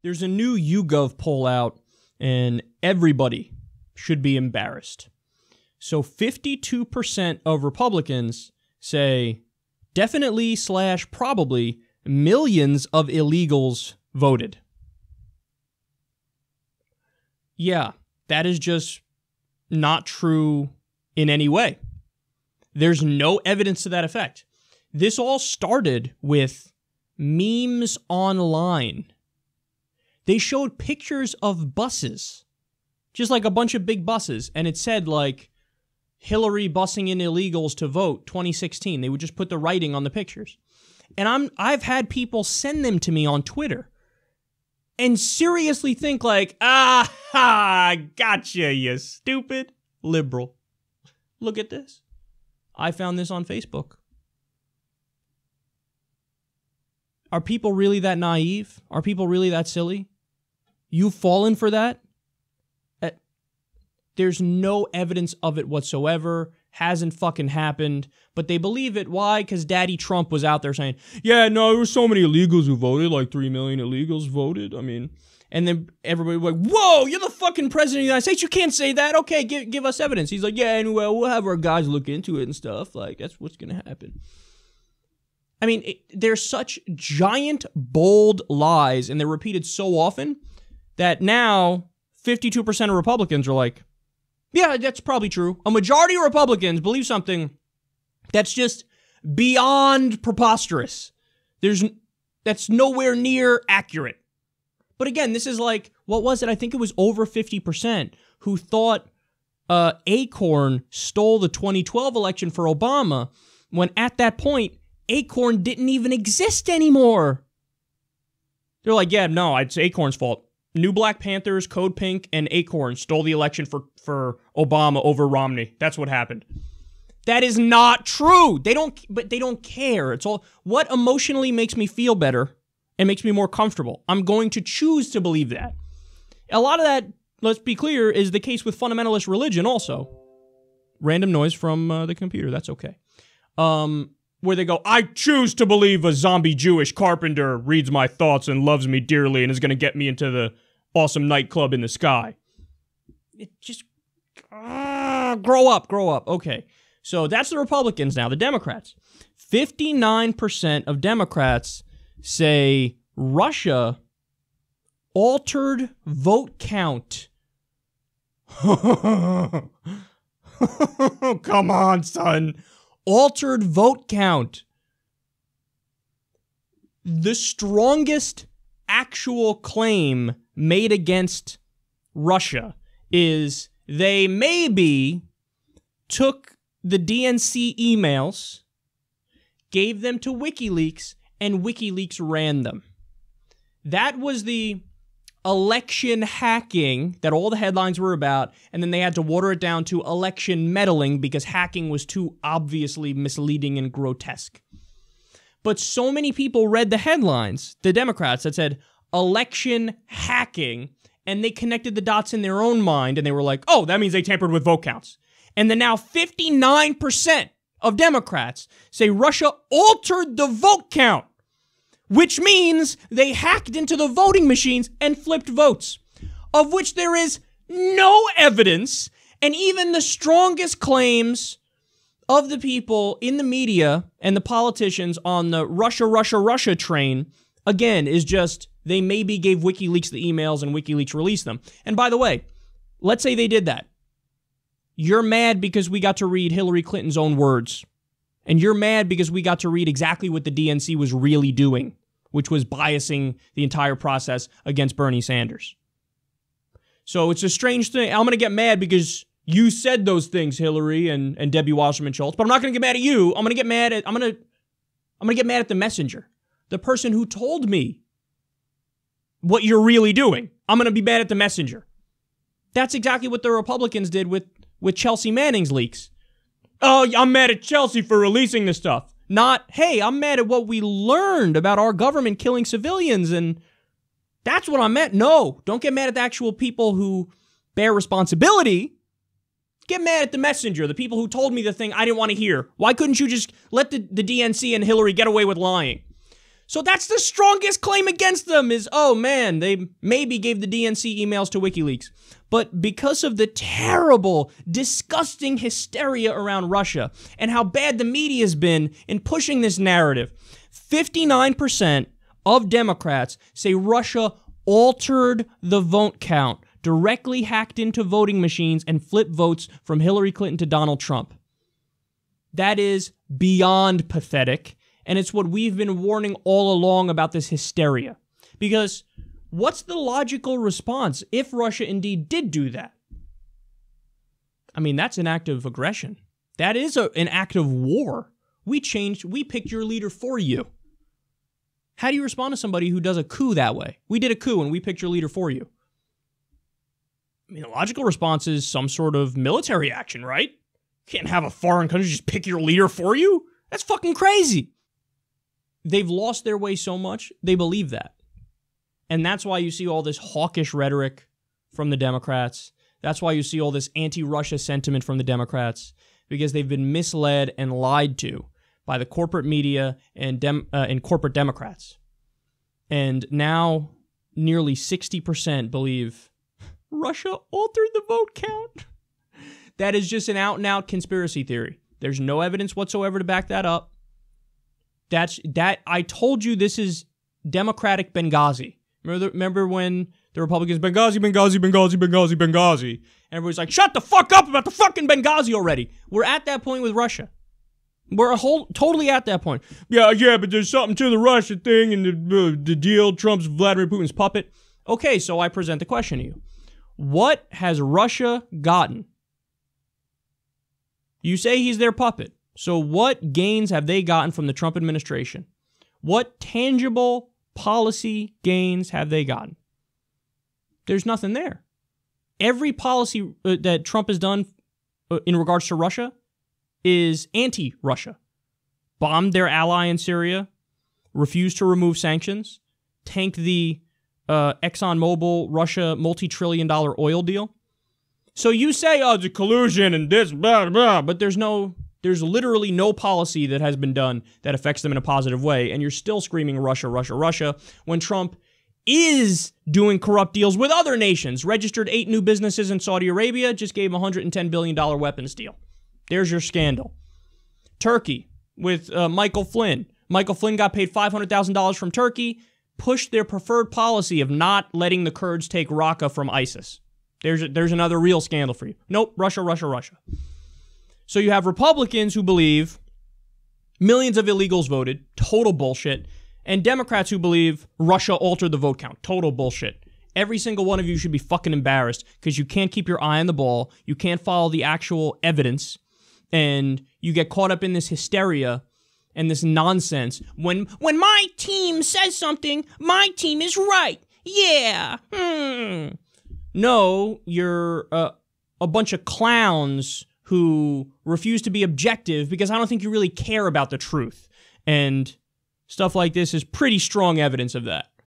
There's a new YouGov poll out, and everybody should be embarrassed. So 52% of Republicans say definitely / probably millions of illegals voted. Yeah, that is just not true in any way. There's no evidence to that effect. This all started with memes online. They showed pictures of buses, just like a bunch of big buses, and it said like, Hillary busing in illegals to vote 2016. They would just put the writing on the pictures. And I've had people send them to me on Twitter and seriously think like, gotcha, you stupid liberal. Look at this. I found this on Facebook. Are people really that naive? Are people really that silly? You've fallen for that? There's no evidence of it whatsoever. Hasn't fucking happened. But they believe it. Why? Because Daddy Trump was out there saying, yeah, no, there were so many illegals who voted. Like 3 million illegals voted. I mean, and then everybody was like, whoa, you're the fucking president of the United States. You can't say that. Okay, give us evidence. He's like, yeah, anyway, we'll have our guys look into it and stuff. Like, that's what's going to happen. I mean, there's such giant, bold lies, and they're repeated so often that now 52% of Republicans are like, yeah, that's probably true. A majority of Republicans believe something that's just beyond preposterous. That's nowhere near accurate. But again, this is like, what was it? I think it was over 50% who thought Acorn stole the 2012 election for Obama, when at that point, Acorn didn't even exist anymore. They're like, yeah, no, it's Acorn's fault. New Black Panthers, Code Pink, and Acorn stole the election for Obama over Romney. That's what happened. That is not true. They don't care. It's all what emotionally makes me feel better and makes me more comfortable. I'm going to choose to believe that. A lot of that, let's be clear, is the case with fundamentalist religion also. Random noise from the computer. That's okay. Where they go, I choose to believe a zombie Jewish carpenter reads my thoughts and loves me dearly and is going to get me into the awesome nightclub in the sky. It just, grow up. Okay, so that's the Republicans now. The Democrats. 59% of Democrats say Russia altered vote count. Come on, son. Altered vote count. The strongest actual claim made against Russia is they maybe took the DNC emails, gave them to WikiLeaks, and WikiLeaks ran them. That was the election hacking that all the headlines were about, and then they had to water it down to election meddling because hacking was too obviously misleading and grotesque. But so many people read the headlines, the Democrats, that said election hacking, and they connected the dots in their own mind, and they were like, oh, that means they tampered with vote counts. And then now 59% of Democrats say Russia altered the vote count, which means they hacked into the voting machines and flipped votes, of which there is no evidence, and even the strongest claims of the people in the media and the politicians on the Russia train, again, is just they maybe gave WikiLeaks the emails and WikiLeaks released them. And by the way, let's say they did that. You're mad because we got to read Hillary Clinton's own words. And you're mad because we got to read exactly what the DNC was really doing, which was biasing the entire process against Bernie Sanders. So it's a strange thing. I'm going to get mad because you said those things, Hillary and Debbie Wasserman Schultz, but I'm not going to get mad at you. I'm going to get mad at the messenger, the person who told me what you're really doing. I'm going to be mad at the messenger. That's exactly what the Republicans did with Chelsea Manning's leaks. Oh, I'm mad at Chelsea for releasing this stuff. Not, hey, I'm mad at what we learned about our government killing civilians, and that's what I'm mad. No, don't get mad at the actual people who bear responsibility. Get mad at the messenger, the people who told me the thing I didn't want to hear. Why couldn't you just let the DNC and Hillary get away with lying? So that's the strongest claim against them is, oh man, they maybe gave the DNC emails to WikiLeaks. But because of the terrible, disgusting hysteria around Russia and how bad the media's been in pushing this narrative, 59% of Democrats say Russia altered the vote count, directly hacked into voting machines and flipped votes from Hillary Clinton to Donald Trump. That is beyond pathetic. And it's what we've been warning all along about this hysteria. Because what's the logical response if Russia indeed did do that? I mean, that's an act of aggression. That is an act of war. We picked your leader for you. How do you respond to somebody who does a coup that way? We did a coup and we picked your leader for you. I mean, the logical response is some sort of military action, right? You can't have a foreign country just pick your leader for you. That's fucking crazy. They've lost their way so much, they believe that. And that's why you see all this hawkish rhetoric from the Democrats. That's why you see all this anti-Russia sentiment from the Democrats, because they've been misled and lied to by the corporate media and corporate Democrats. And now nearly 60% believe Russia altered the vote count. That is just an out-and-out conspiracy theory. There's no evidence whatsoever to back that up. I told you this is Democratic Benghazi. Remember when the Republicans, Benghazi, and everybody's like, shut the fuck up about the fucking Benghazi already. We're at that point with Russia. We're totally at that point. Yeah, but there's something to the Russia thing and the deal, Trump's Vladimir Putin's puppet. Okay, so I present the question to you. What has Russia gotten? You say he's their puppet. So what gains have they gotten from the Trump administration? What tangible policy gains have they gotten? There's nothing there. Every policy that Trump has done in regards to Russia is anti-Russia. Bombed their ally in Syria, refused to remove sanctions, tanked the ExxonMobil Russia multi-trillion-dollar oil deal. So you say, oh, the collusion and this, blah, blah, but there's literally no policy that has been done that affects them in a positive way, and you're still screaming Russia, Russia, Russia, when Trump is doing corrupt deals with other nations. Registered 8 new businesses in Saudi Arabia, just gave him a $110 billion weapons deal. There's your scandal. Turkey with Michael Flynn. Michael Flynn got paid $500,000 from Turkey, pushed their preferred policy of not letting the Kurds take Raqqa from ISIS. There's another real scandal for you. Nope, Russia, Russia, Russia. So you have Republicans who believe millions of illegals voted, total bullshit, and Democrats who believe Russia altered the vote count, total bullshit. Every single one of you should be fucking embarrassed because you can't keep your eye on the ball, you can't follow the actual evidence, and you get caught up in this hysteria and this nonsense. When my team says something, my team is right. Yeah. No, you're a bunch of clowns who refuse to be objective because I don't think you really care about the truth. And stuff like this is pretty strong evidence of that.